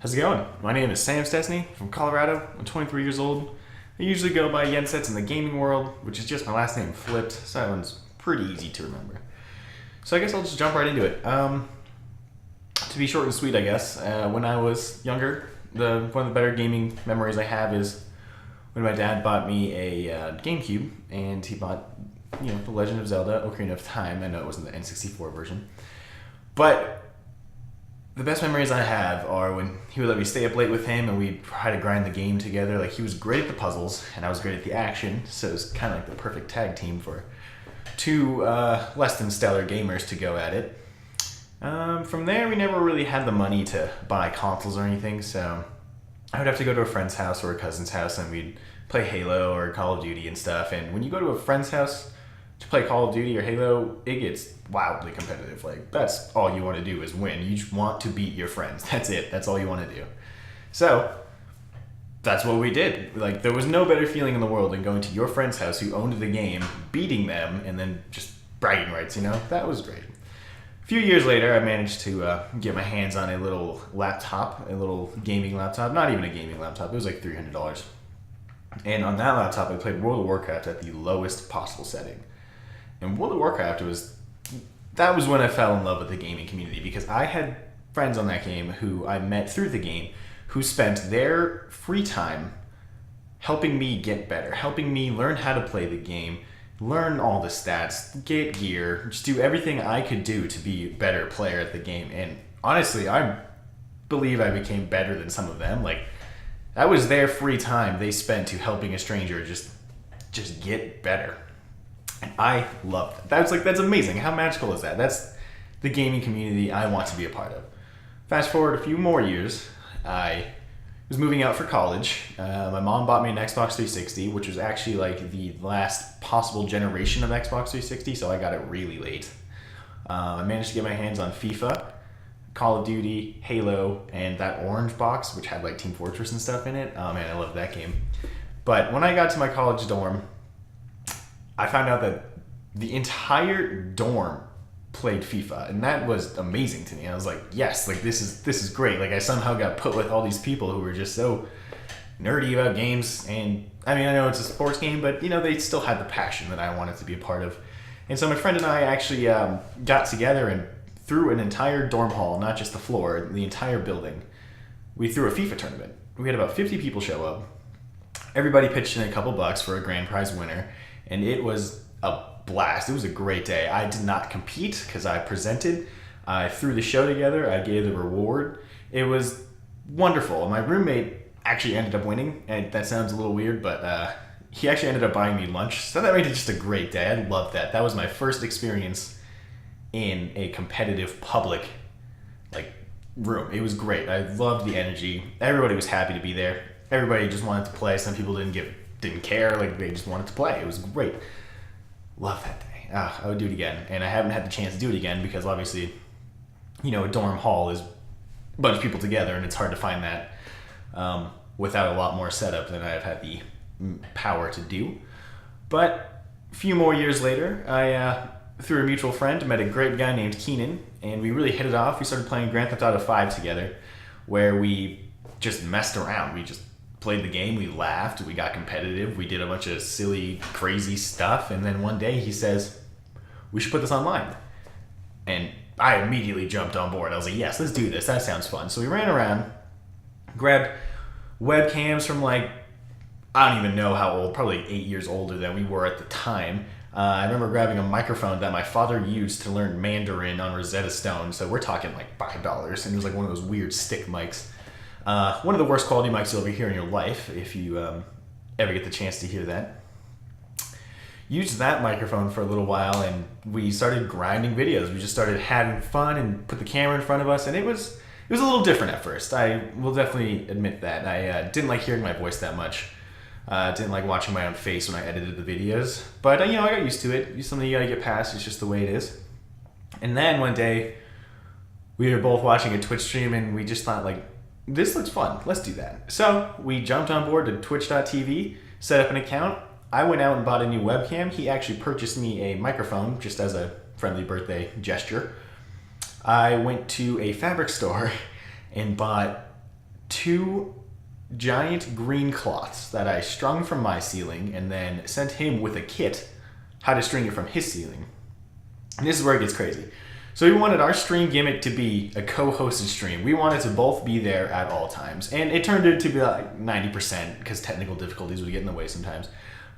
How's it going? My name is Sam Stesney from Colorado. I'm 23 years old. I usually go by Jensets in the gaming world, which is just my last name flipped, so that one's pretty easy to remember. So I guess I'll just jump right into it. To be short and sweet, I guess, when I was younger, one of the better gaming memories I have is when my dad bought me a GameCube, and he bought, The Legend of Zelda: Ocarina of Time. I know it wasn't the N64 version, but the best memories I have are when he would let me stay up late with him and we'd try to grind the game together. Like, he was great at the puzzles and I was great at the action, so it was kind of like the perfect tag team for two less than stellar gamers to go at it. From there, we never really had the money to buy consoles or anything, so I would have to go to a friend's house or a cousin's house and we'd play Halo or Call of Duty and stuff. And when you go to a friend's house to play Call of Duty or Halo, it gets wildly competitive. Like, that's all you want to do is win. You just want to beat your friends. That's it. That's all you want to do. So that's what we did. Like, there was no better feeling in the world than going to your friend's house who owned the game, beating them, and then just bragging rights, That was great. A few years later, I managed to get my hands on a little laptop, a little gaming laptop. Not even a gaming laptop. It was like $300. And on that laptop, I played World of Warcraft at the lowest possible setting. And World of Warcraft that was when I fell in love with the gaming community, because I had friends on that game who I met through the game who spent their free time helping me get better, helping me learn how to play the game, learn all the stats, get gear, just do everything I could do to be a better player at the game. And honestly, I believe I became better than some of them. Like, that was their free time they spent to helping a stranger just get better. And I loved it. That's amazing. How magical is that? That's the gaming community I want to be a part of. Fast forward a few more years, I was moving out for college. My mom bought me an Xbox 360, which was actually like the last possible generation of Xbox 360, so I got it really late. I managed to get my hands on FIFA, Call of Duty, Halo, and that orange box, which had like Team Fortress and stuff in it. Oh man, I loved that game. But when I got to my college dorm, I found out that the entire dorm played FIFA, and that was amazing to me. I was like, yes, like this is great. Like, I somehow got put with all these people who were just so nerdy about games. And I mean, I know it's a sports game, but they still had the passion that I wanted to be a part of. And so my friend and I actually got together and threw an entire dorm hall, not just the floor, the entire building. We threw a FIFA tournament. We had about 50 people show up. Everybody pitched in a couple bucks for a grand prize winner, and it was a blast. It was a great day. I did not compete because I presented. I threw the show together. I gave the reward. It was wonderful. My roommate actually ended up winning, and that sounds a little weird, but he actually ended up buying me lunch, so that made it just a great day. I loved that. That was my first experience in a competitive public room. It was great. I loved the energy. Everybody was happy to be there. Everybody just wanted to play. Some people didn't care. Like, they just wanted to play. It was great. Love that day. I would do it again. And I haven't had the chance to do it again because obviously, a dorm hall is a bunch of people together, and it's hard to find that without a lot more setup than I've had the power to do. But a few more years later, I through a mutual friend, met a great guy named Keenan, and we really hit it off. We started playing Grand Theft Auto 5 together, where we just messed around. We just played the game, we laughed, we got competitive, we did a bunch of silly, crazy stuff, and then one day he says, we should put this online. And I immediately jumped on board. I was like, yes, let's do this. That sounds fun. So we ran around, grabbed webcams from I don't even know how old, probably 8 years older than we were at the time. I remember grabbing a microphone that my father used to learn Mandarin on Rosetta Stone. So we're talking like $5, and it was like one of those weird stick mics. One of the worst quality mics you'll ever hear in your life, if you ever get the chance to hear that. Used that microphone for a little while, and we started grinding videos. We just started having fun and put the camera in front of us, and it was a little different at first. I will definitely admit that. I didn't like hearing my voice that much. Didn't like watching my own face when I edited the videos. But, I got used to it. It's something you gotta get past. It's just the way it is. And then one day, we were both watching a Twitch stream, and we just thought, this looks fun. Let's do that. So we jumped on board to twitch.tv, set up an account. I went out and bought a new webcam. He actually purchased me a microphone just as a friendly birthday gesture. I went to a fabric store and bought 2 giant green cloths that I strung from my ceiling and then sent him with a kit how to string it from his ceiling. And this is where it gets crazy. So we wanted our stream gimmick to be a co-hosted stream. We wanted to both be there at all times. And it turned out to be like 90% because technical difficulties would get in the way sometimes.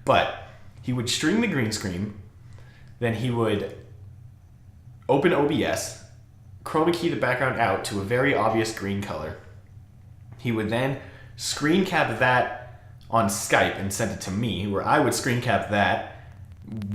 But he would string the green screen, then he would open OBS, chroma key the background out to a very obvious green color. He would then screen cap that on Skype and send it to me, where I would screen cap that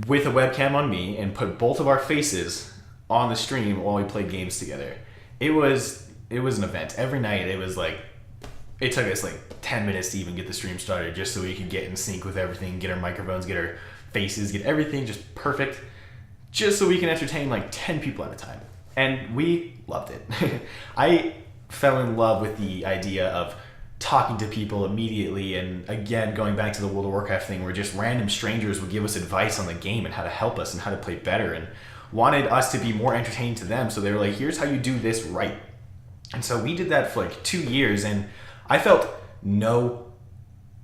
with a webcam on me and put both of our faces on the stream while we played games together. It was an event. Every night it took us like 10 minutes to even get the stream started, just so we could get in sync with everything, get our microphones, get our faces, get everything just perfect, just so we can entertain like 10 people at a time. And we loved it. I fell in love with the idea of talking to people immediately, and again, going back to the World of Warcraft thing, where just random strangers would give us advice on the game and how to help us and how to play better, and wanted us to be more entertaining to them. So they were like, here's how you do this right. And so we did that for like 2 years, and I felt no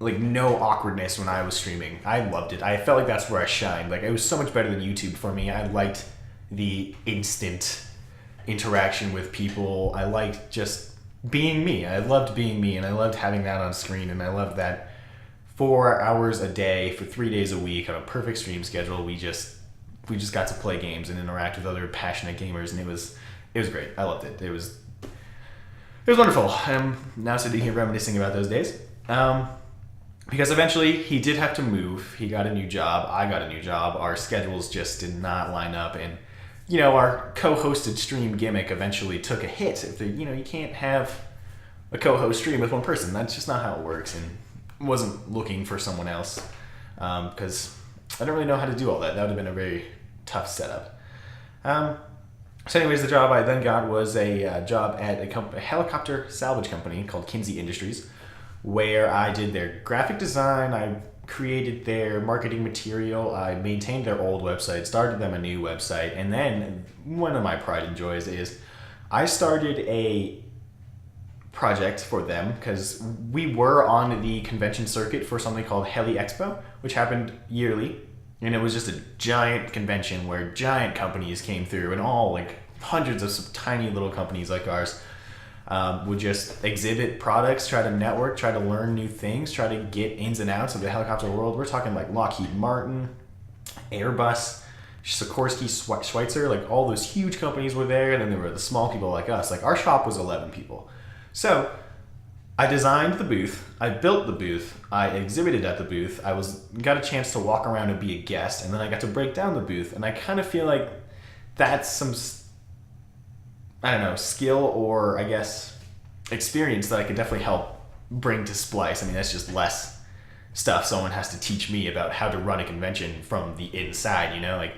awkwardness when I was streaming. I loved it. I felt like that's where I shined. Like, it was so much better than YouTube for me. I liked the instant interaction with people. I liked just being me. I loved being me, and I loved having that on screen, and I loved that 4 hours a day for 3 days a week on a perfect stream schedule. We just got to play games and interact with other passionate gamers, and it was great. I loved it. It was wonderful. I'm now sitting here reminiscing about those days. Because eventually he did have to move. He got a new job. I got a new job. Our schedules just did not line up, and our co-hosted stream gimmick eventually took a hit. If you can't have a co-host stream with one person. That's just not how it works, and wasn't looking for someone else because I don't really know how to do all that. That would have been a very tough setup. So anyways, the job I then got was a job at a helicopter salvage company called Kinsey Industries, where I did their graphic design, I created their marketing material, I maintained their old website, started them a new website, and then one of my pride and joys is I started a project for them because we were on the convention circuit for something called Heli Expo, which happened yearly. And it was just a giant convention where giant companies came through, and all like hundreds of tiny little companies like ours would just exhibit products, try to network, try to learn new things, try to get ins and outs of the helicopter world. We're talking like Lockheed Martin, Airbus, Sikorsky, Schweitzer, like all those huge companies were there, and then there were the small people like us. Like our shop was 11 people. So I designed the booth, I built the booth, I exhibited at the booth, got a chance to walk around and be a guest, and then I got to break down the booth, and I kind of feel like that's some, I don't know, skill or I guess experience that I could definitely help bring to Splyce. I mean, that's just less stuff someone has to teach me about how to run a convention from the inside, like,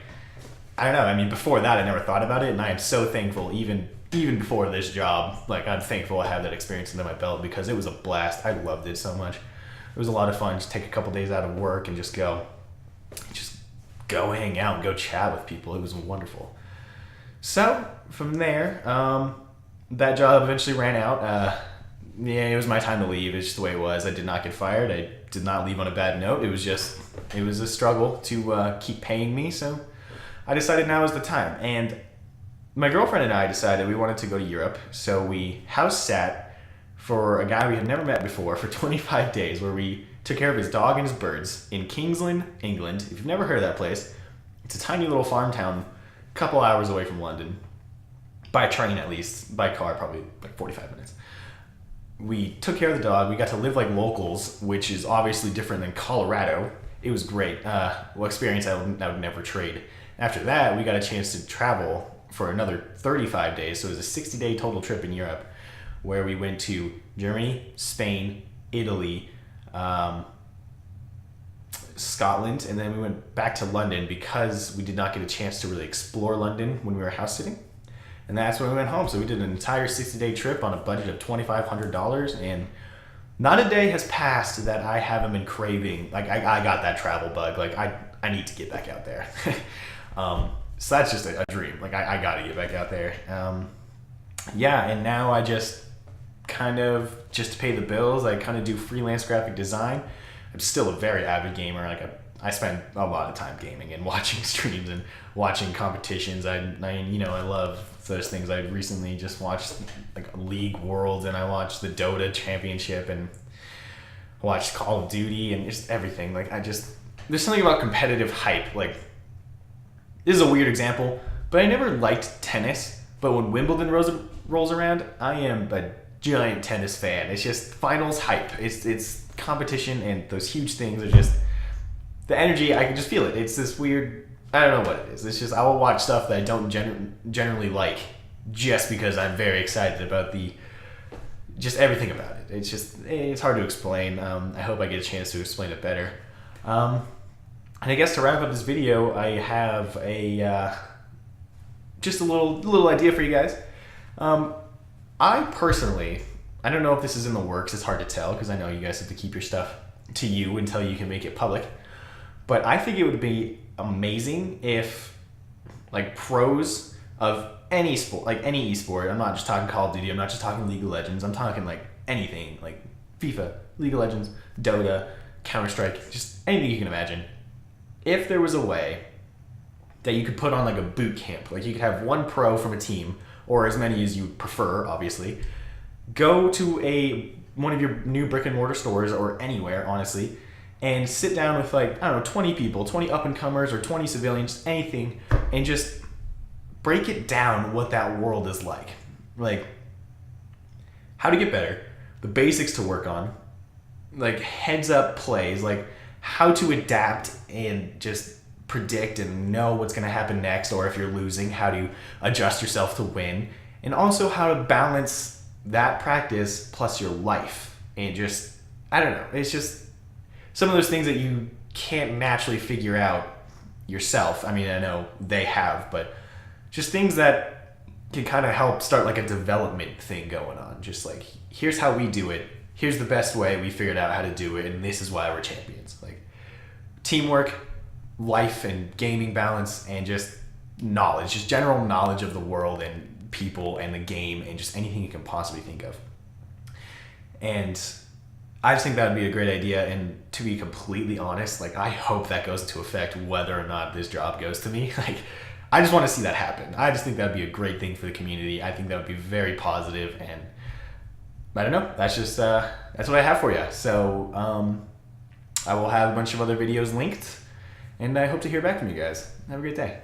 I don't know, I mean, before that I never thought about it, and I am so thankful even before this job, like I'm thankful I had that experience under my belt because it was a blast. I loved it so much. It was a lot of fun. Just take a couple days out of work and just go hang out and go chat with people. It was wonderful. So from there, that job eventually ran out. It was my time to leave. It's just the way it was. I did not get fired. I did not leave on a bad note. It was a struggle to keep paying me. So I decided now was the time. And my girlfriend and I decided we wanted to go to Europe, so we house sat for a guy we had never met before for 25 days, where we took care of his dog and his birds in Kingsland, England. If you've never heard of that place, it's a tiny little farm town, a couple hours away from London, by train at least, by car probably like 45 minutes. We took care of the dog. We got to live like locals, which is obviously different than Colorado. It was great. Experience I would never trade. After that, we got a chance to travel for another 35 days. So it was a 60-day total trip in Europe where we went to Germany, Spain, Italy, Scotland, and then we went back to London because we did not get a chance to really explore London when we were house sitting. And that's when we went home. So we did an entire 60-day trip on a budget of $2,500, and not a day has passed that I haven't been craving. Like I got that travel bug. Like I need to get back out there. So that's just a dream. Like I gotta get back out there. And now I just kind of just to pay the bills. I kind of do freelance graphic design. I'm still a very avid gamer. Like I spend a lot of time gaming and watching streams and watching competitions. I love those things. I recently just watched like League Worlds, and I watched the Dota Championship, and watched Call of Duty, and just everything. Like there's something about competitive hype. Like, this is a weird example, but I never liked tennis. But when Wimbledon rolls around, I am a giant tennis fan. It's just finals hype. It's competition, and those huge things are just the energy. I can just feel it. It's this weird. I don't know what it is. It's just I will watch stuff that I don't generally like just because I'm very excited about just everything about it. It's hard to explain. I hope I get a chance to explain it better. And I guess to wrap up this video, I have just a little idea for you guys. I personally, I don't know if this is in the works. It's hard to tell because I know you guys have to keep your stuff to you until you can make it public. But I think it would be amazing if like pros of any sport, like any esport, I'm not just talking Call of Duty, I'm not just talking League of Legends, I'm talking like anything, like FIFA, League of Legends, Dota, Counter-Strike, just anything you can imagine. If there was a way that you could put on like a boot camp, like you could have one pro from a team, or as many as you prefer, obviously, go to one of your new brick and mortar stores or anywhere, honestly, and sit down with like, I don't know, 20 people, 20 up-and-comers or 20 civilians, anything, and just break it down what that world is like. Like, how to get better, the basics to work on, like heads-up plays, like how to adapt and just predict and know what's going to happen next, or if you're losing, how to adjust yourself to win, and also how to balance that practice plus your life. And just, I don't know, it's just some of those things that you can't naturally figure out yourself. I mean, I know they have, but just things that can kind of help start like a development thing going on. Just like, here's how we do it. Here's the best way we figured out how to do it, and this is why we're champions. Like, teamwork, life and gaming balance, and just knowledge, just general knowledge of the world and people and the game and just anything you can possibly think of. And I just think that would be a great idea. And to be completely honest, like, I hope that goes into effect whether or not this job goes to me. Like, I just want to see that happen. I just think that would be a great thing for the community. I think that would be very positive, and I don't know. That's just that's what I have for you. So I will have a bunch of other videos linked, and I hope to hear back from you guys. Have a great day.